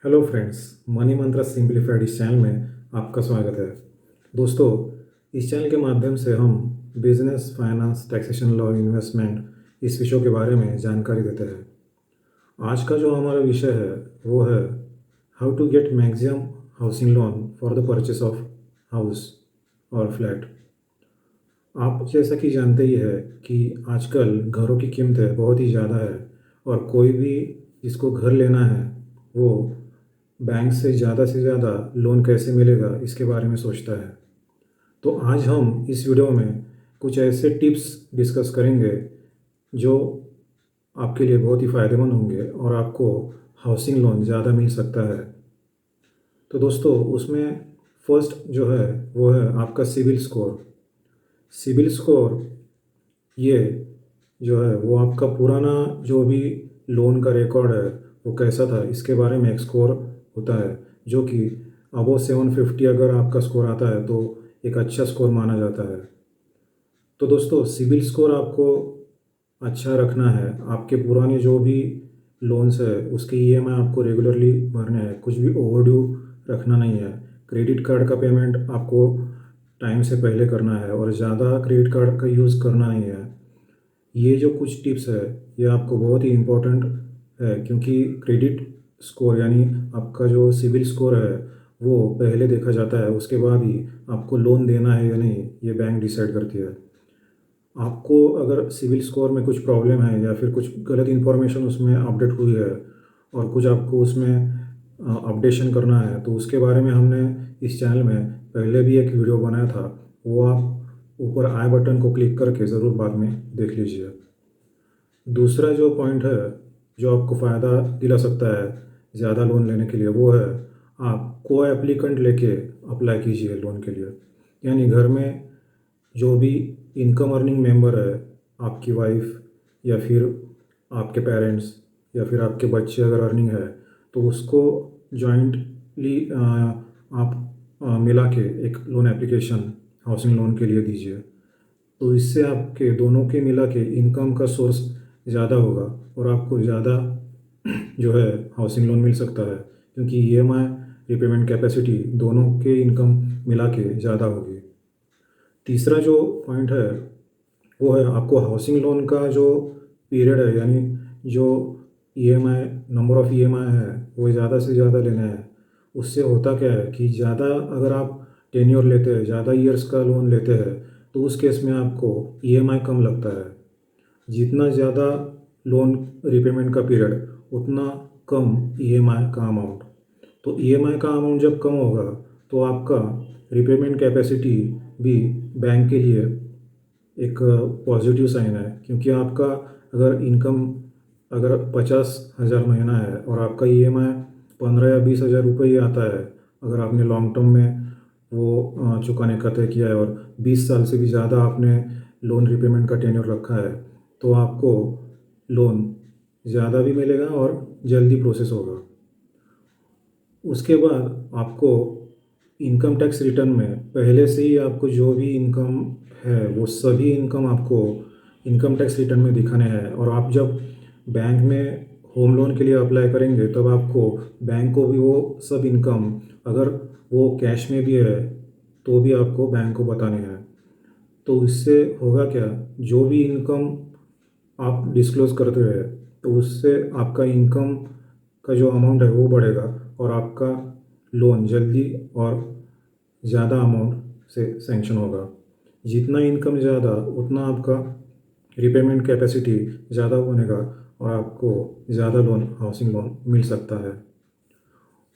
Hello friends, money मंत्रा simplified इस channel में आपका स्वागत है। दोस्तों, इस चैनल के माध्यम से हम business, finance, taxation, law, investment इस विषयों के बारे में जानकारी देते हैं। आज का जो हमारा विषय है वो है how to get maximum housing loan for the purchase of house और फ्लैट। आप जैसा कि जानते ही है कि आजकल घरों की कीमतें बहुत ही ज़्यादा है और कोई भी जिसको घर लेना है वो बैंक से ज़्यादा लोन कैसे मिलेगा इसके बारे में सोचता है। तो आज हम इस वीडियो में कुछ ऐसे टिप्स डिस्कस करेंगे जो आपके लिए बहुत ही फ़ायदेमंद होंगे और आपको हाउसिंग लोन ज़्यादा मिल सकता है। तो दोस्तों, उसमें फर्स्ट जो है वो है आपका सिविल स्कोर। सिविल स्कोर ये जो है वो आपका पुराना जो भी लोन का रिकॉर्ड है वो कैसा था इसके बारे में एक स्कोर होता है, जो कि अबव 750 अगर आपका स्कोर आता है तो एक अच्छा स्कोर माना जाता है। तो दोस्तों, सिविल स्कोर आपको अच्छा रखना है। आपके पुराने जो भी लोन्स है उसके ईएमआई आपको रेगुलरली भरने हैं, कुछ भी ओवरड्यू रखना नहीं है। क्रेडिट कार्ड का पेमेंट आपको टाइम से पहले करना है और ज़्यादा क्रेडिट कार्ड का यूज़ करना नहीं है। ये जो कुछ टिप्स है ये आपको बहुत ही इम्पोर्टेंट है, क्योंकि क्रेडिट स्कोर यानी आपका जो सिविल स्कोर है वो पहले देखा जाता है, उसके बाद ही आपको लोन देना है या नहीं ये बैंक डिसाइड करती है। आपको अगर सिविल स्कोर में कुछ प्रॉब्लम है या फिर कुछ गलत इन्फॉर्मेशन उसमें अपडेट हुई है और कुछ आपको उसमें अपडेशन करना है तो उसके बारे में हमने इस चैनल में पहले भी एक वीडियो बनाया था, वो आप ऊपर आई बटन को क्लिक करके ज़रूर बाद में देख लीजिए। दूसरा जो पॉइंट है जो आपको फ़ायदा दिला सकता है ज़्यादा लोन लेने के लिए वो है आप को एप्लीकेंट लेके अप्लाई कीजिए लोन के लिए। यानी घर में जो भी इनकम अर्निंग मेंबर है, आपकी वाइफ या फिर आपके पेरेंट्स या फिर आपके बच्चे अगर अर्निंग है तो उसको जॉइंटली आप मिला के एक लोन एप्लीकेशन हाउसिंग लोन के लिए दीजिए। तो इससे आपके दोनों के मिला के इनकम का सोर्स ज़्यादा होगा और आपको ज़्यादा जो है हाउसिंग लोन मिल सकता है, क्योंकि ईएमआई रिपेमेंट कैपेसिटी दोनों के इनकम मिला के ज़्यादा होगी। तीसरा जो पॉइंट है वो है आपको हाउसिंग लोन का जो पीरियड है यानी जो ईएमआई नंबर ऑफ़ ईएमआई है वो ज़्यादा से ज़्यादा लेना है। उससे होता क्या है कि ज़्यादा अगर आप टेन्योर लेते हैं, ज़्यादा ईयर्स का लोन लेते हैं तो उस केस में आपको ईएमआई कम लगता है। जितना ज़्यादा लोन रिपेमेंट का पीरियड उतना कम ईएमआई का अमाउंट। तो ईएमआई का अमाउंट जब कम होगा तो आपका रिपेमेंट कैपेसिटी भी बैंक के लिए एक पॉजिटिव साइन है, क्योंकि आपका अगर इनकम अगर 50,000 महीना है और आपका ईएमआई 15 या 20,000 रुपये ही आता है, अगर आपने लॉन्ग टर्म में वो चुकाने का तय किया है और 20 साल से भी ज़्यादा आपने लोन रिपेमेंट का टेन्योर रखा है तो आपको लोन ज़्यादा भी मिलेगा और जल्दी प्रोसेस होगा। उसके बाद आपको इनकम टैक्स रिटर्न में पहले से ही आपको जो भी इनकम है वो सभी इनकम आपको इनकम टैक्स रिटर्न में दिखाने हैं। और आप जब बैंक में होम लोन के लिए अप्लाई करेंगे तब आपको बैंक को भी वो सब इनकम अगर वो कैश में भी है तो भी आपको बैंक को बताने हैं। तो इससे होगा क्या, जो भी इनकम आप डिस्क्लोज़ करते हैं तो उससे आपका इनकम का जो अमाउंट है वो बढ़ेगा और आपका लोन जल्दी और ज़्यादा अमाउंट से सैंक्शन होगा। जितना इनकम ज़्यादा उतना आपका रिपेमेंट कैपेसिटी ज़्यादा बनेगा और आपको ज़्यादा लोन हाउसिंग लोन मिल सकता है।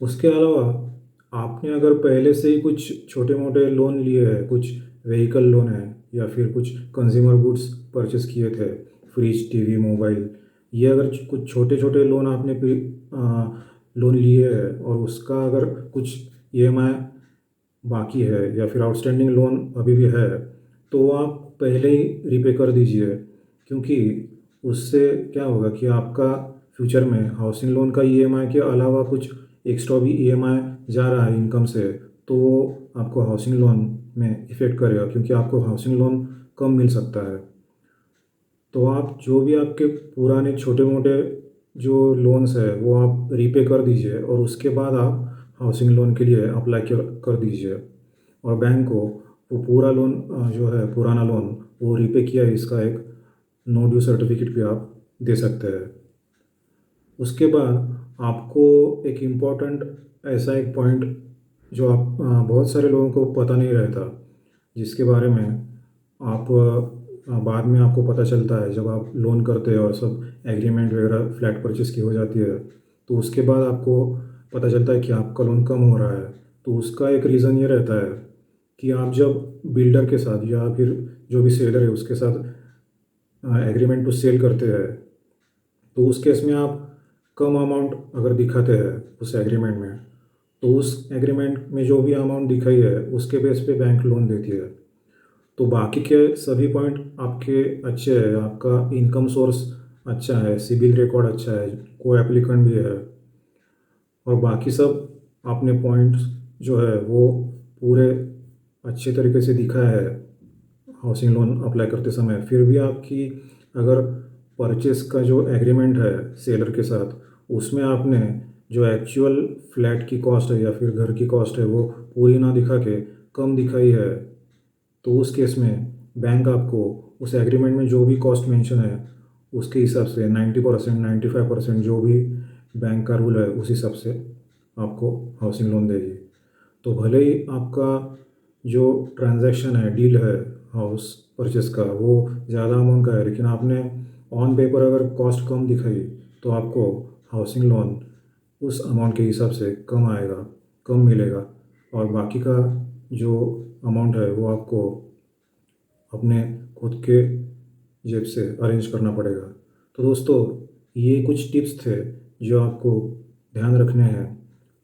उसके अलावा आपने अगर पहले से ही कुछ छोटे मोटे लोन लिए हैं, कुछ व्हीकल लोन है या फिर कुछ कंज्यूमर गुड्स परचेस किए थे, फ्रिज, टीवी, मोबाइल, ये अगर कुछ छोटे छोटे लोन आपने लोन लिए हैं और उसका अगर कुछ ईएमआई बाकी है या फिर आउटस्टैंडिंग लोन अभी भी है तो आप पहले ही रिपे कर दीजिए, क्योंकि उससे क्या होगा कि आपका फ्यूचर में हाउसिंग लोन का ईएमआई के अलावा कुछ एक्स्ट्रा भी ईएमआई जा रहा है इनकम से तो वो आपको हाउसिंग लोन में इफ़ेक्ट करेगा, क्योंकि आपको हाउसिंग लोन कम मिल सकता है। तो आप जो भी आपके पुराने छोटे मोटे जो लोन्स है वो आप रीपे कर दीजिए और उसके बाद आप हाउसिंग लोन के लिए अप्लाई कर दीजिए और बैंक को वो पूरा लोन जो है पुराना लोन वो रीपे किया है इसका एक नो ड्यू सर्टिफिकेट भी आप दे सकते हैं। उसके बाद आपको एक इम्पॉर्टेंट ऐसा एक पॉइंट जो आप बहुत सारे लोगों को पता नहीं रहता, जिसके बारे में आप बाद में आपको पता चलता है जब आप लोन करते हैं और सब एग्रीमेंट वगैरह फ्लैट परचेस की हो जाती है, तो उसके बाद आपको पता चलता है कि आपका लोन कम हो रहा है। तो उसका एक रीज़न ये रहता है कि आप जब बिल्डर के साथ या फिर जो भी सेलर है उसके साथ एग्रीमेंट टू सेल करते हैं, तो उस केस में आप कम अमाउंट अगर दिखाते हैं उस एग्रीमेंट में, तो उस एग्रीमेंट में जो भी अमाउंट दिखाई है उसके बेस पे बैंक लोन देती है। तो बाकी के सभी पॉइंट आपके अच्छे हैं, आपका इनकम सोर्स अच्छा है, सिबिल रिकॉर्ड अच्छा है, को एप्लीकेंट भी है और बाकी सब आपने पॉइंट्स जो है वो पूरे अच्छे तरीके से दिखाया है हाउसिंग लोन अप्लाई करते समय, फिर भी आपकी अगर परचेस का जो एग्रीमेंट है सेलर के साथ उसमें आपने जो एक्चुअल फ्लैट की कॉस्ट है या फिर घर की कॉस्ट है वो पूरी ना दिखा के कम दिखाई है, तो उस केस में बैंक आपको उस एग्रीमेंट में जो भी कॉस्ट मेंशन है उसके हिसाब से 90% 95% जो भी बैंक का रूल है उस हिसाब से आपको हाउसिंग लोन देगी। तो भले ही आपका जो ट्रांजैक्शन है डील है हाउस परचेस का वो ज़्यादा अमाउंट का है, लेकिन आपने ऑन पेपर अगर कॉस्ट कम दिखाई तो आपको हाउसिंग लोन उस अमाउंट के हिसाब से कम आएगा, कम मिलेगा और बाकी का जो अमाउंट है वो आपको अपने खुद के जेब से अरेंज करना पड़ेगा। तो दोस्तों, ये कुछ टिप्स थे जो आपको ध्यान रखने हैं।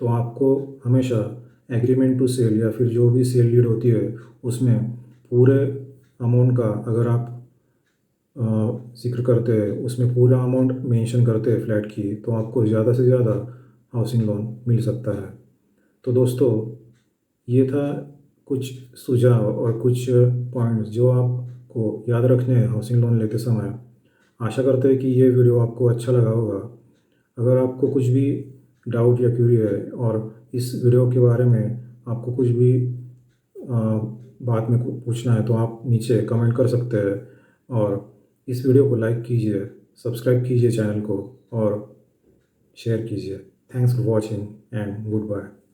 तो आपको हमेशा एग्रीमेंट टू सेल या फिर जो भी सेल डीड होती है उसमें पूरे अमाउंट का अगर आप ज़िक्र करते हैं, उसमें पूरा अमाउंट मेंशन करते हैं फ्लैट की, तो आपको ज़्यादा से ज़्यादा हाउसिंग लोन मिल सकता है। तो दोस्तों, ये था कुछ सुझाव और कुछ पॉइंट्स जो आपको याद रखने हैं हाउसिंग लोन लेते समय। आशा करते हैं कि ये वीडियो आपको अच्छा लगा होगा। अगर आपको कुछ भी डाउट या क्यूरी है और इस वीडियो के बारे में आपको कुछ भी बाद में पूछना है तो आप नीचे कमेंट कर सकते हैं और इस वीडियो को लाइक कीजिए, सब्सक्राइब कीजिए चैनल को और शेयर कीजिए। Thanks for watching and good bye.